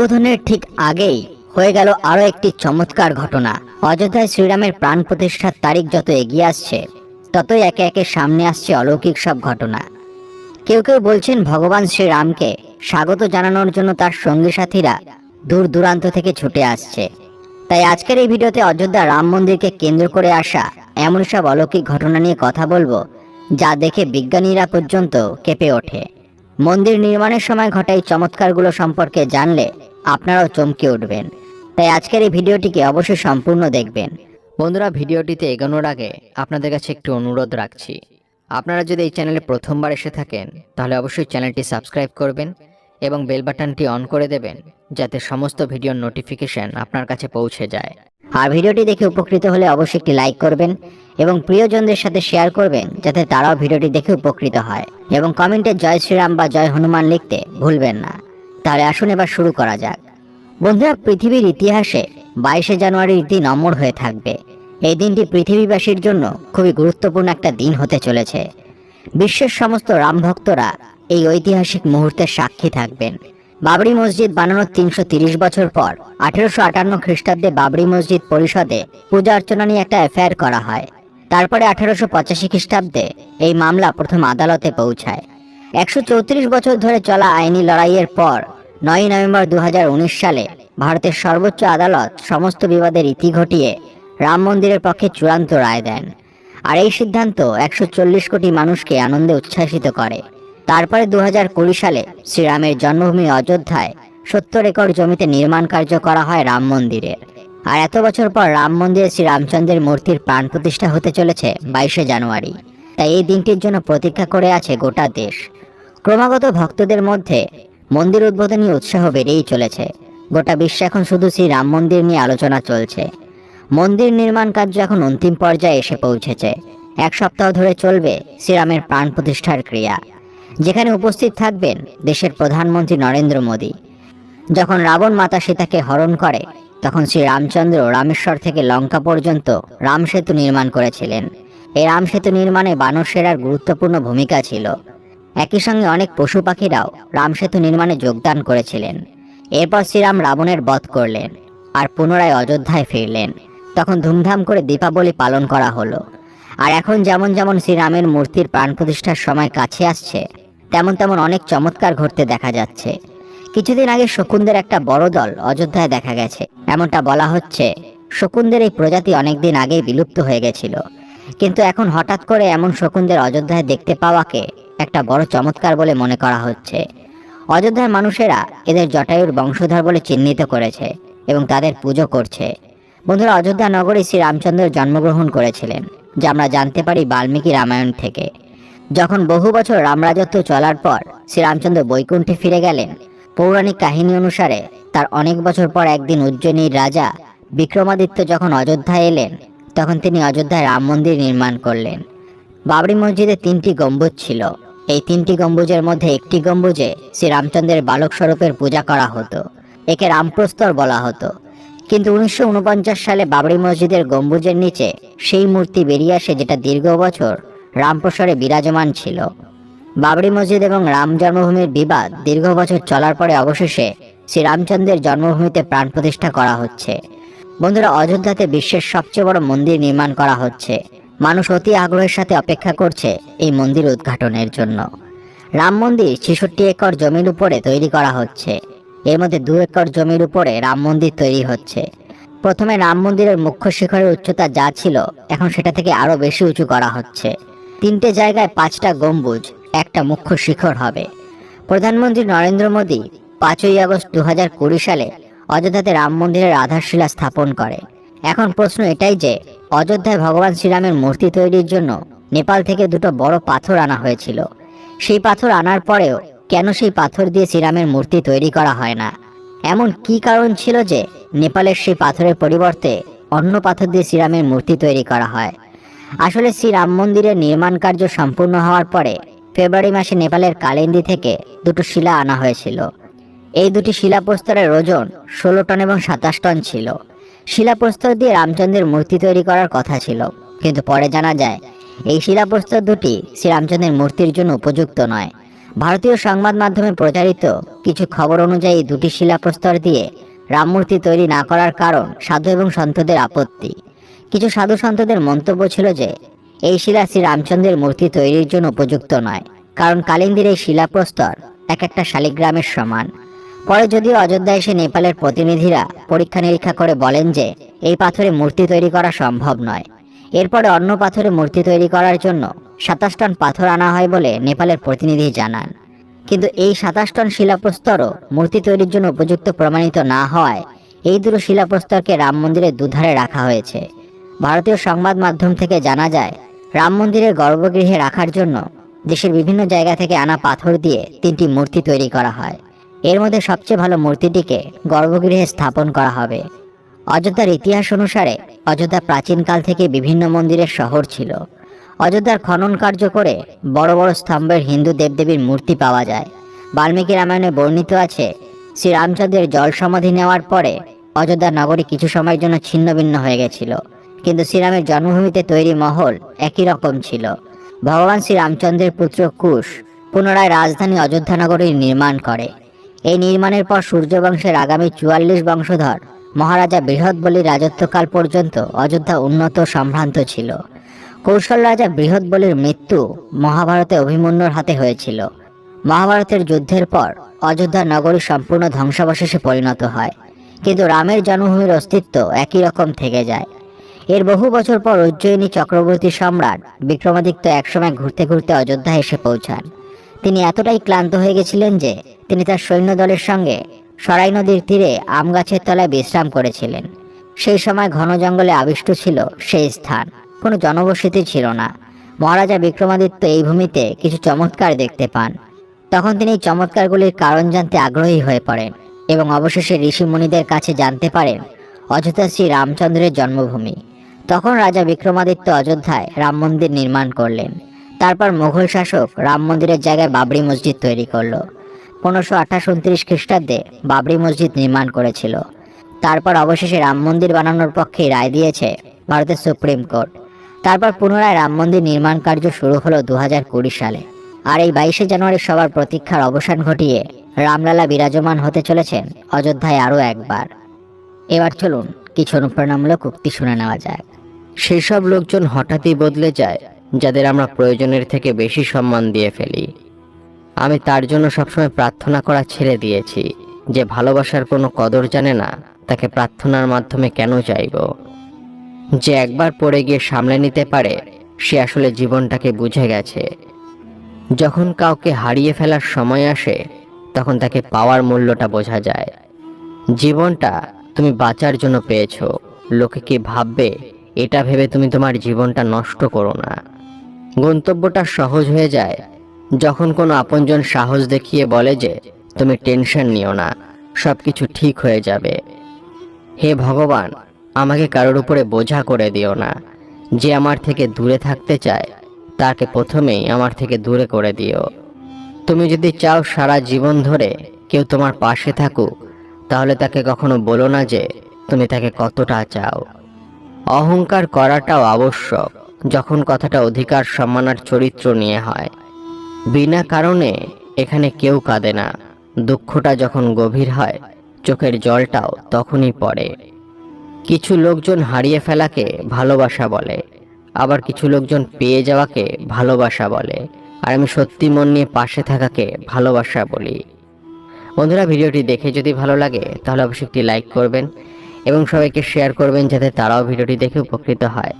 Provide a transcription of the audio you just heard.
উদ্বোধনের ঠিক আগেই হয়ে গেল আরো একটি চমৎকার ঘটনা। অযোধ্যায় শ্রীরামের প্রাণ প্রতিষ্ঠার তারিখ যত এগিয়ে আসছে, ততই একে একে সামনে আসছে অলৌকিক সব ঘটনা। কেউ কেউ বলছেন ভগবান শ্রীরামকে স্বাগত জানানোর জন্য তার সঙ্গী সাথীরা দূর দূরান্ত থেকে ছুটে আসছে। তাই আজকের এই ভিডিওতে অযোধ্যা রাম মন্দিরকে কেন্দ্র করে আসা এমন সব অলৌকিক ঘটনা নিয়ে কথা বলবো, যা দেখে বিজ্ঞানীরা পর্যন্ত কেঁপে ওঠে। মন্দির নির্মাণের সময় ঘটা এই চমৎকারগুলো সম্পর্কে জানলে আপনারাও চমকে উঠবেন। তাই আজকের এই ভিডিওটিকে অবশ্যই সম্পূর্ণ দেখবেন। বন্ধুরা, ভিডিওটিতে এগোনোর আগে আপনাদের কাছে একটু অনুরোধ রাখছি। আপনারা যদি এই চ্যানেলে প্রথমবার এসে থাকেন, তাহলে অবশ্যই চ্যানেলটি সাবস্ক্রাইব করবেন এবং বেল বাটনটি অন করে দেবেন, যাতে সমস্ত ভিডিওর নোটিফিকেশন আপনার কাছে পৌঁছে যায়। আর ভিডিওটি দেখে উপকৃত হলে অবশ্যই একটি লাইক করবেন এবং প্রিয়জনদের সাথে শেয়ার করবেন, যাতে তারাও ভিডিওটি দেখে উপকৃত হয়। এবং কমেন্টে জয় শ্রীরাম বা জয় হনুমান লিখতে ভুলবেন না। তাহলে আসুন এবার শুরু করা যাক। বন্ধুরা, পৃথিবীর ইতিহাসে 22শে জানুয়ারির দিন অমর হয়ে থাকবে। এই দিনটি পৃথিবীবাসীর জন্য খুবই গুরুত্বপূর্ণ একটা দিন হতে চলেছে। বিশ্বের সমস্ত রাম ভক্তরা এই ঐতিহাসিক মুহূর্তের সাক্ষী থাকবেন। বাবরি মসজিদ বানানোর 330 বছর পর 1858 খ্রিস্টাব্দে বাবরি মসজিদ পরিষদে পূজা অর্চনা নিয়ে একটা এফআইআর করা হয়। তারপরে 1885 খ্রিস্টাব্দে এই মামলা প্রথম আদালতে পৌঁছায়। 134 বছর ধরে চলা আইনি লড়াইয়ের পর 9 নভেম্বর 2019 সালে ভারতের সর্বোচ্চ আদালত সমস্ত বিবাদের ইতি ঘটিয়ে রাম মন্দিরের পক্ষে চূড়ান্ত রায় দেন। আর এই সিদ্ধান্ত 140 কোটি মানুষকে আনন্দে উচ্ছ্বাসিত করে। তারপরে 2020 সালে শ্রীরামের জন্মভূমি অযোধ্যায় 70 একর জমিতে নির্মাণ কার্য করা হয় রাম মন্দিরের। আর এত বছর পর রাম মন্দিরে শ্রীরামচন্দ্রের মূর্তির প্রাণ প্রতিষ্ঠা হতে চলেছে 22শে জানুয়ারি। তাই এই দিনটির জন্য প্রতীক্ষা করে আছে গোটা দেশ। ক্রমাগত ভক্তদের মধ্যে মন্দির উদ্বোধনী উৎসাহ বেড়েই চলেছে। গোটা বিশ্বে এখন শুধু শ্রীরাম মন্দির নিয়ে আলোচনা চলছে। মন্দির নির্মাণ কার্য এখন অন্তিম পর্যায়ে এসে পৌঁছেছে। 1 সপ্তাহ ধরে চলবে শ্রীরামের প্রাণ প্রতিষ্ঠার ক্রিয়া, যেখানে উপস্থিত থাকবেন দেশের প্রধানমন্ত্রী নরেন্দ্র মোদী। যখন রাবণ মাতা সীতাকে হরণ করে, তখন শ্রী রামচন্দ্র রামেশ্বর থেকে লঙ্কা পর্যন্ত রাম সেতু নির্মাণ করেছিলেন। এই রাম সেতু নির্মাণে বানর সেনার গুরুত্বপূর্ণ ভূমিকা ছিল। একই সঙ্গে অনেক পশু পাখিরাও রাম সেতু নির্মাণে যোগদান করেছিলেন। এরপর শ্রীরাম রাবণের বধ করলেন আর পুনরায় অযোধ্যায় ফিরলেন। তখন ধুমধাম করে দীপাবলি পালন করা হলো। আর এখন যেমন যেমন শ্রীরামের মূর্তির প্রাণ প্রতিষ্ঠার সময় কাছে আসছে, তেমন তেমন অনেক চমৎকার ঘটতে দেখা যাচ্ছে। কিছুদিন আগে শকুনদের একটা বড় দল অযোধ্যায় দেখা গেছে। এমনটা বলা হচ্ছে শকুনদের এই প্রজাতি অনেকদিন আগেই বিলুপ্ত হয়ে গেছিল, কিন্তু এখন হঠাৎ করে এমন শকুনদের অযোধ্যায় দেখতে পাওয়াকে একটা বড় চমৎকার বলে মনে করা হচ্ছে। অযোধ্যার মানুষেরা এদের জটায়ুর বংশধর বলে চিহ্নিত করেছে এবং তাদের পুজো করছে। বন্ধুরা, অযোধ্যা নগরী শ্রী রামচন্দ্র জন্মগ্রহণ করেছিলেন, যা আমরা জানতে পারি বাল্মীকি রামায়ণ থেকে। যখন বহু বছর রামরাজত্ব চলার পর শ্রীরামচন্দ্র বৈকুণ্ঠে ফিরে গেলেন, পৌরাণিক কাহিনী অনুসারে তার অনেক বছর পর একদিন উজ্জয়িনীর রাজা বিক্রমাদিত্য যখন অযোধ্যায় এলেন, তখন তিনি অযোধ্যায় রাম মন্দির নির্মাণ করলেন। বাবরি মসজিদে 3টি গম্বুজ ছিল। এই 3টি গম্বুজের মধ্যে একটি গম্বুজে শ্রীরামচন্দ্রের বালক স্বরূপের পূজা করা হতো। একে রামপ্রস্তর বলা হতো। কিন্তু 1949 সালে বাবরি মসজিদের গম্বুজের নিচে সেই মূর্তি বেরিয়ে আসে, যেটা দীর্ঘ বছর রামপ্রসারে বিরাজমান ছিল। বাবরি মসজিদ এবং রাম জন্মভূমির বিবাদ দীর্ঘ বছর চলার পরে অবশেষে শ্রীরামচন্দ্রের জন্মভূমিতে প্রাণ প্রতিষ্ঠা করা হচ্ছে। বন্ধুরা, অযোধ্যাতে বিশ্বের সবচেয়ে বড় মন্দির নির্মাণ করা হচ্ছে। মানুষ অতি আগ্রহের সাথে অপেক্ষা করছে এই মন্দির উদ্ঘাটনের জন্য। রাম মন্দির 66 একর জমির উপরে তৈরি করা হচ্ছে। এর মধ্যে 2 একর জমির উপরে রাম মন্দির তৈরি হচ্ছে। প্রথমে রাম মন্দিরের মুখ্য শিখরের উচ্চতা যা ছিল, এখন সেটা থেকে আরো বেশি উঁচু করা হচ্ছে। 3টে জায়গায় 5টা গম্বুজ, একটা মুখ্য শিখর হবে। প্রধানমন্ত্রী নরেন্দ্র মোদী 5ই আগস্ট 2020 সালে অযোধ্যাতে রাম মন্দিরের আধারশিলা স্থাপন করে। এখন প্রশ্ন এটাই যে অযোধ্যায় ভগবান শ্রীরামের মূর্তি তৈরির জন্য নেপাল থেকে 2টো বড় পাথর আনা হয়েছিল। সেই পাথর আনার পরেও কেন সেই পাথর দিয়ে শ্রীরামের মূর্তি তৈরি করা হয় না? এমন কি কারণ ছিল যে নেপালের সেই পাথরের পরিবর্তে অন্য পাথর দিয়ে শ্রীরামের মূর্তি তৈরি করা হয়? আসলে শ্রীরাম মন্দিরের নির্মাণ কার্য সম্পূর্ণ হওয়ার পরে ফেব্রুয়ারি মাসে নেপালের কালিন্দী থেকে 2টো শিলা আনা হয়েছিল। এই 2টি শিলাপ্রস্তরের ওজন 16 টন এবং 27 টন ছিল। শিলাপ্রস্তর দিয়ে রামচন্দ্রের মূর্তি তৈরি করার কথা ছিল, কিন্তু পরে জানা যায় এই শিলাপ্রস্তর 2টি শ্রীরামচন্দ্রের মূর্তির জন্য উপযুক্ত নয়। ভারতীয় সংবাদ মাধ্যমে প্রচারিত কিছু খবর অনুযায়ী দুটি শিলাপ্রস্তর দিয়ে রামমূর্তি তৈরি না করার কারণ সাধু এবং সন্তদের আপত্তি। কিছু সাধু সন্তদের মন্তব্য ছিল যে এই শিলা শ্রী রামচন্দ্রের মূর্তি তৈরির জন্য উপযুক্ত নয়, কারণ কালিন্দির এই শিলাপ্রস্তর এক একটা শালিগ্রামের সমান। পরে যদিও অযোধ্যা এসে নেপালের প্রতিনিধিরা পরীক্ষা নিরীক্ষা করে বলেন যে এই পাথরে মূর্তি তৈরি করা সম্ভব নয়। এরপরে অন্য পাথরে মূর্তি তৈরি করার জন্য 27 টন পাথর আনা হয় বলে নেপালের প্রতিনিধি জানান। কিন্তু এই 27 টন শিলাপ্রস্তরও মূর্তি তৈরির জন্য উপযুক্ত প্রমাণিত না হওয়ায় এই দুটো শিলাপ্রস্তরকে রাম মন্দিরের দুধারে রাখা হয়েছে। ভারতীয় সংবাদ মাধ্যম থেকে জানা যায়, রাম মন্দিরের গর্ভগৃহে রাখার জন্য দেশের বিভিন্ন জায়গা থেকে আনা পাথর দিয়ে 3টি মূর্তি তৈরি করা হয়। এর মধ্যে সবচেয়ে ভালো মূর্তিটিকে গর্ভগৃহে স্থাপন করা হবে। অযোধ্যার ইতিহাস অনুসারে অযোধ্যা প্রাচীনকাল থেকে বিভিন্ন মন্দিরের শহর ছিল। অযোধ্যার খনন কার্য করে বড় বড় স্তম্ভের হিন্দু দেবদেবীর মূর্তি পাওয়া যায়। বাল্মীকি রামায়ণে বর্ণিত আছে, শ্রীরামচন্দ্রের জল সমাধি নেওয়ার পরে অযোধ্যা নগরী কিছু সময়ের জন্য ছিন্ন ভিন্ন হয়ে গেছিল, কিন্তু শ্রীরামের জন্মভূমিতে তৈরি মহল একই রকম ছিল। ভগবান শ্রীরামচন্দ্রের পুত্র কুশ পুনরায় রাজধানী অযোধ্যা নগরীর নির্মাণ করে। এই নির্মাণের পর সূর্যবংশের আগামী 44 বংশধর মহারাজা বৃহৎবলীর রাজত্বকাল পর্যন্ত অযোধ্যা উন্নত সম্ভ্রান্ত ছিল। কৌশল রাজা বৃহৎবলীর মৃত্যু মহাভারতে অভিমন্যুর হাতে হয়েছিল। মহাভারতের যুদ্ধের পর অযোধ্যা নগরী সম্পূর্ণ ধ্বংসাবশেষে পরিণত হয়, কিন্তু রামের জন্মভূমির অস্তিত্ব একই রকম থেকে যায়। এর বহু বছর পর উজ্জয়িনী চক্রবর্তী সম্রাট বিক্রমাদিত্য একসময় ঘুরতে ঘুরতে অযোধ্যা এসে পৌঁছান। তিনি এতটাই ক্লান্ত হয়ে গেছিলেন যে তিনি তার সৈন্যদলের সঙ্গে সরাই নদীর তীরে আম গাছের তলায় বিশ্রাম করেছিলেন। সেই সময় ঘন জঙ্গলে আবিষ্ট ছিল সেই স্থান, কোনো জনবসতি ছিল না। মহারাজা বিক্রমাদিত্য এই ভূমিতে কিছু চমৎকার দেখতে পান। তখন তিনি এই চমৎকারগুলির কারণ জানতে আগ্রহী হয়ে পড়েন এবং অবশেষে ঋষি মুনিদের কাছে জানতে পারেন অযোধ্যা শ্রী রামচন্দ্রের জন্মভূমি। তখন রাজা বিক্রমাদিত্য অযোধ্যায় রাম মন্দির নির্মাণ করলেন। তারপর মুঘল শাসক রাম মন্দিরের জায়গায় বাবরি মসজিদ তৈরি করল। 1528-29 খ্রিস্টাব্দে বাবরি মসজিদ নির্মাণ করেছিল। তারপর অবশেষে রাম মন্দির বানানোর পক্ষে রায় দিয়েছে ভারতের সুপ্রিম কোর্ট। তারপর পুনরায় রাম মন্দির নির্মাণ কার্য শুরু হলো 2020 সালে। আর এই 22শে জানুয়ারি সবার প্রতীক্ষার অবসান ঘটিয়ে রামলালা বিরাজমান হতে চলেছেন অযোধ্যায় আরও একবার। এবার চলুন কিছু অনুপ্রেরণামূলক উক্তি শুনে নেওয়া যাক। সেই সব লোকজন হঠাৎই বদলে যায় যাদের আমরা প্রয়োজনের থেকে বেশি সম্মান দিয়ে ফেলি। আমি তার জন্য সবসময় প্রার্থনা করা ছেড়ে দিয়েছি। যে ভালোবাসার কোনো কদর জানে না, তাকে প্রার্থনার মাধ্যমে কেন চাইব? যে একবার পড়ে গিয়ে সামলে নিতে পারে, সে আসলে জীবনটাকে বুঝে গেছে। যখন কাউকে হারিয়ে ফেলার সময় আসে, তখন তাকে পাওয়ার মূল্যটা বোঝা যায়। জীবনটা তুমি বাঁচার জন্য পেয়েছো, লোকে কি ভাববে এটা ভেবে তুমি তোমার জীবনটা নষ্ট করো না। গন্তব্যটা সহজ হয়ে যায় যখন কোনো আপনজন সাহস দেখিয়ে বলে যে তুমি টেনশন নিও না, সবকিছু ঠিক হয়ে যাবে। হে ভগবান, আমাকে কারোর উপরে বোঝা করে দিও না। যে আমার থেকে দূরে থাকতে চায়, তাকে প্রথমেই আমার থেকে দূরে করে দিও। তুমি যদি চাও সারা জীবন ধরে কেউ তোমার পাশে থাকুক, তাহলে তাকে কখনো বলো না যে তুমি তাকে কতটা চাও। অহংকার করাটাও আবশ্যক যখন কথাটা অধিকার সম্মান আর চরিত্র নিয়ে হয়। বিনা কারণে এখানে কেউ কাঁদে না। দুঃখটা যখন গভীর হয়, চোখের জলটাও তখনই পড়ে। কিছু লোকজন হারিয়ে ফেলাকে ভালোবাসা বলে, আবার কিছু লোকজন পেয়ে যাওয়াকে ভালোবাসা বলে, আর আমি সত্যি মন নিয়ে পাশে থাকাকে ভালোবাসা বলি। বন্ধুরা, ভিডিওটি দেখে যদি ভালো লাগে তাহলে অবশ্যই একটি লাইক করবেন এবং সবাইকে শেয়ার করবেন যাতে তারাও ভিডিওটি দেখে উপকৃত হয়।